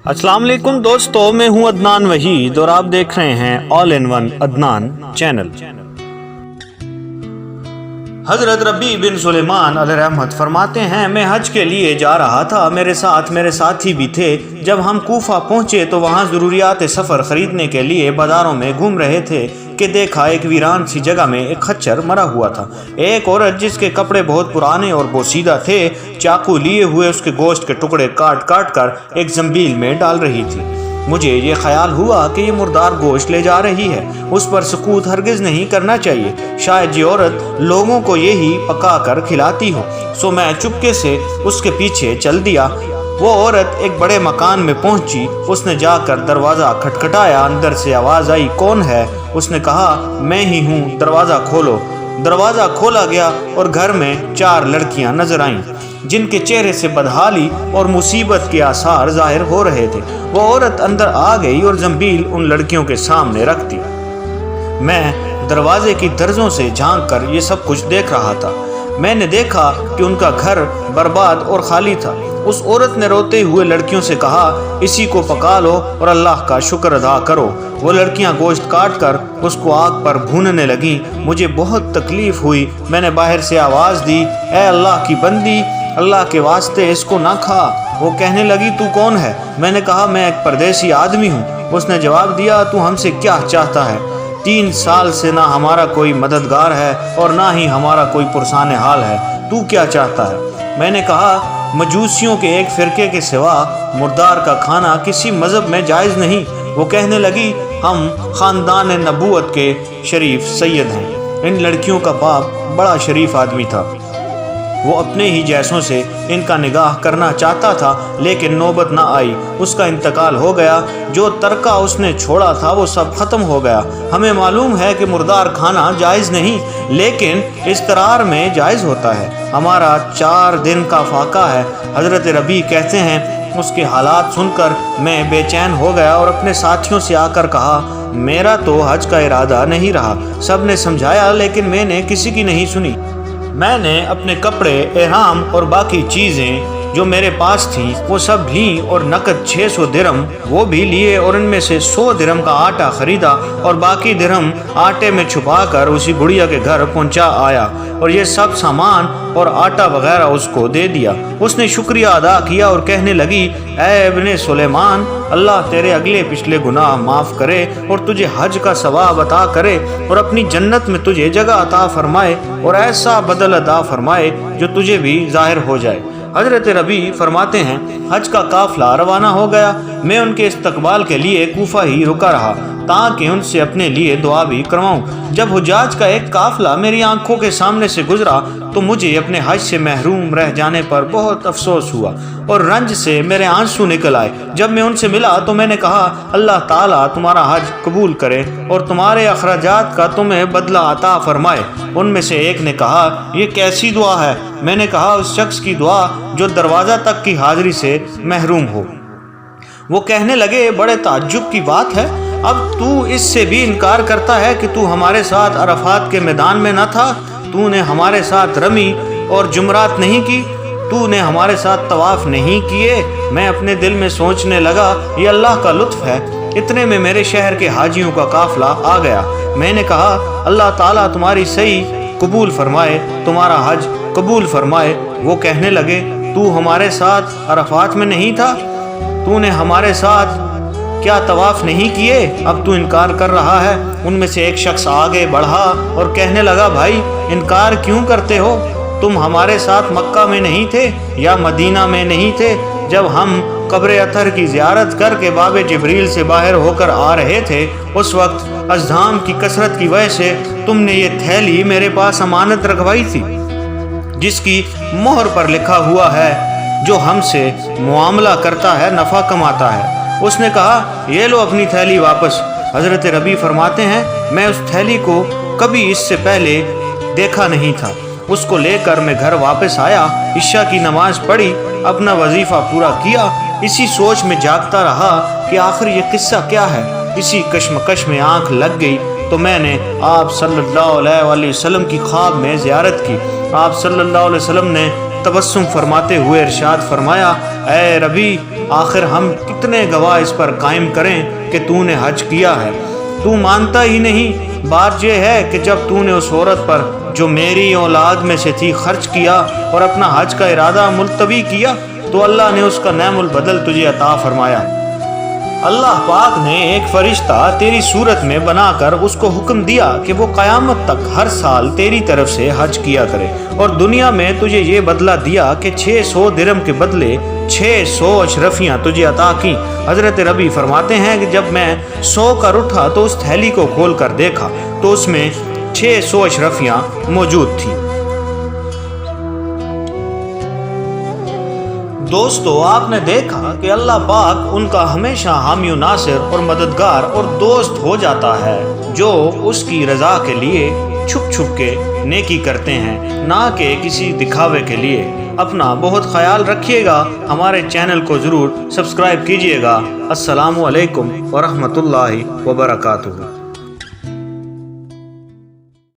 अस्सलाम वालेकुम दोस्तों, मैं हूं अदनान वहीद और आप देख रहे हैं all in one Adnan channel. हज़रत रबी बिन सुलेमान अलैहिर्रहमत फरमाते हैं, मैं हज के लिए जा रहा था, मेरे साथ मेरे साथी भी थे। जब हम कूफा पहुँचे तो वहाँ ज़रूरियात सफ़र ख़रीदने के लिए बाज़ारों में घूम रहे थे कि देखा एक वीरान सी जगह में एक खच्चर मरा हुआ था। एक औरत जिसके कपड़े बहुत पुराने और बोसीदा थे, चाकू लिए हुए उसके गोश्त के टुकड़े काट काट कर एक ज़ंबील में डाल रही थी। मुझे ये ख्याल हुआ कि ये मुर्दार गोश्त ले जा रही है, उस पर सकूत हरगिज़ नहीं करना चाहिए। शायद ये औरत लोगों को यही पका कर खिलाती हो। सो मैं चुपके से उसके पीछे चल दिया। वो औरत एक बड़े मकान में पहुंची। उसने जाकर दरवाज़ा खटखटाया। अंदर से आवाज़ आई, कौन है? उसने कहा, मैं ही हूँ, दरवाज़ा खोलो। दरवाज़ा खोला गया और घर में 4 लड़कियाँ नजर आईं, जिनके चेहरे से बदहाली और मुसीबत के आसार जाहिर हो रहे थे। वो औरत अंदर आ गई और ज़ंबील उन लड़कियों के सामने रख दी। मैं दरवाजे की दर्जों से झांक कर ये सब कुछ देख रहा था। मैंने देखा कि उनका घर बर्बाद और खाली था। उस औरत ने रोते हुए लड़कियों से कहा, इसी को पका लो और अल्लाह का शुक्र अदा करो। वो लड़कियां गोश्त काट कर उसको आग पर भूनने लगीं। मुझे बहुत तकलीफ़ हुई। मैंने बाहर से आवाज़ दी, ए अल्लाह की बंदी, अल्लाह के वास्ते इसको ना खा। वो कहने लगी, तू कौन है? मैंने कहा, मैं एक परदेसी आदमी हूँ। उसने जवाब दिया, तू हमसे क्या चाहता है? 3 साल से ना हमारा कोई मददगार है और ना ही हमारा कोई पुरसान हाल है। तू क्या चाहता है? मैंने कहा, मजूसियों के एक फ़िरके के सिवा मुर्दार का खाना किसी मज़हब में जायज़ नहीं। वो कहने लगी, हम ख़ानदान नबूवत के शरीफ सैयद हैं। इन लड़कियों का बाप बड़ा शरीफ आदमी था। वो अपने ही जैसों से इनका निगाह करना चाहता था, लेकिन नौबत ना आई। उसका इंतकाल हो गया। जो तरका उसने छोड़ा था वो सब ख़त्म हो गया। हमें मालूम है कि मुर्दार खाना जायज़ नहीं, लेकिन इस्तरार में जायज़ होता है। हमारा 4 दिन का फाका है। हज़रत रबी कहते हैं, उसके हालात सुनकर मैं बेचैन हो गया और अपने साथियों से आकर कहा, मेरा तो हज का इरादा नहीं रहा। सब ने समझाया, लेकिन मैंने किसी की नहीं सुनी। मैंने अपने कपड़े, एहराम और बाकी चीज़ें जो मेरे पास थी वो सब ली और नकद 600 दिरहम वो भी लिए और इनमें से 100 दिरहम का आटा ख़रीदा और बाकी दिरहम आटे में छुपाकर उसी बुढ़िया के घर पहुंचा आया और ये सब सामान और आटा वगैरह उसको दे दिया। उसने शुक्रिया अदा किया और कहने लगी, ऐ इब्ने सुलेमान, अल्लाह तेरे अगले पिछले गुनाह माफ़ करे और तुझे हज का सवाब अता करे और अपनी जन्नत में तुझे जगह अता फरमाए और ऐसा बदल अता फरमाए जो तुझे भी ज़ाहिर हो जाए। हज़रत रबी फरमाते हैं, हज का काफ़िला रवाना हो गया। मैं उनके इस्तकबाल के लिए कूफा ही रुका रहा ताकि उनसे अपने लिए दुआ भी करवाऊँ। जब हुजाज का एक काफ़िला मेरी आंखों के सामने से गुजरा तो मुझे अपने हज से महरूम रह जाने पर बहुत अफसोस हुआ और रंज से मेरे आंसू निकल आए। जब मैं उनसे मिला तो मैंने कहा, अल्लाह ताला तुम्हारा हज कबूल करे और तुम्हारे अखराजात का तुम्हें बदला अता फरमाए। उनमें से एक ने कहा, ये कैसी दुआ है? मैंने कहा, उस शख्स की दुआ जो दरवाज़ा तक की हाजिरी से महरूम हो। वो कहने लगे, बड़े ताज्जुब की बात है, अब तू इससे भी इनकार करता है कि तू हमारे साथ अरफात के मैदान में न था? तूने हमारे साथ रमी और जुमरात नहीं की? तूने हमारे साथ तवाफ़ नहीं किए? मैं अपने दिल में सोचने लगा, ये अल्लाह का लुत्फ़ है। इतने में मेरे शहर के हाजियों का काफ़िला आ गया। मैंने कहा, अल्लाह ताला तुम्हारी सही कबूल फरमाए, तुम्हारा हज कबूल फरमाए। वो कहने लगे, तू हमारे साथ अरफात में नहीं था? तूने हमारे साथ क्या तवाफ़ नहीं किए? अब तू इनकार कर रहा है। उनमें से एक शख्स आगे बढ़ा और कहने लगा, भाई इनकार क्यों करते हो? तुम हमारे साथ मक्का में नहीं थे या मदीना में नहीं थे जब हम कब्र अतर की ज़ियारत करके बाबे जिब्रील से बाहर होकर आ रहे थे? उस वक्त अज़धाम की कसरत की वजह से तुमने ये थैली मेरे पास अमानत रखवाई थी, जिसकी मोहर पर लिखा हुआ है, जो हमसे मुआमला करता है नफ़ा कमाता है। उसने कहा, ये लो अपनी थैली वापस। हज़रत रबी फरमाते हैं, मैं उस थैली को कभी इससे पहले देखा नहीं था। उसको लेकर मैं घर वापस आया, इशा की नमाज़ पढ़ी, अपना वजीफ़ा पूरा किया। इसी सोच में जागता रहा कि आखिर ये किस्सा क्या है। इसी कश्मकश में आँख लग गई तो मैंने आप सल्लल्लाहु अलैहि वसल्लम की ख्वाब में ज़ियारत की। आप सल्लल्लाहु अलैहि वसल्लम ने तबस्सुम फरमाते हुए इरशाद फरमाया, ऐ रबी, आखिर हम कितने गवाह इस पर कायम करें कि तूने हज किया है। तू मानता ही नहीं। बात यह है कि जब तूने उस औरत पर जो मेरी औलाद में से थी खर्च किया और अपना हज का इरादा मुलतवी किया तो अल्लाह ने उसका नैमुल बदल तुझे अता फरमाया। अल्लाह पाक ने एक फरिश्ता तेरी सूरत में बनाकर उसको हुक्म दिया कि वो क़यामत तक हर साल तेरी तरफ से हज किया करे, और दुनिया में तुझे ये बदला दिया कि 600 दिरहम के बदले 600 अशरफियाँ तुझे अता की। हज़रत रबी फरमाते हैं कि जब मैं सो कर उठा तो उस थैली को खोल कर देखा तो उसमें 600 अशरफियाँ मौजूद थी। दोस्तों, आपने देखा कि अल्लाह पाक उनका हमेशा हामी नासिर और मददगार और दोस्त हो जाता है जो उसकी रज़ा के लिए छुप छुप के नेकी करते हैं, ना कि किसी दिखावे के लिए। अपना बहुत ख्याल रखिएगा। हमारे चैनल को ज़रूर सब्सक्राइब कीजिएगा। अस्सलामु अलैकुम व रहमतुल्लाहि व बरकातुहू।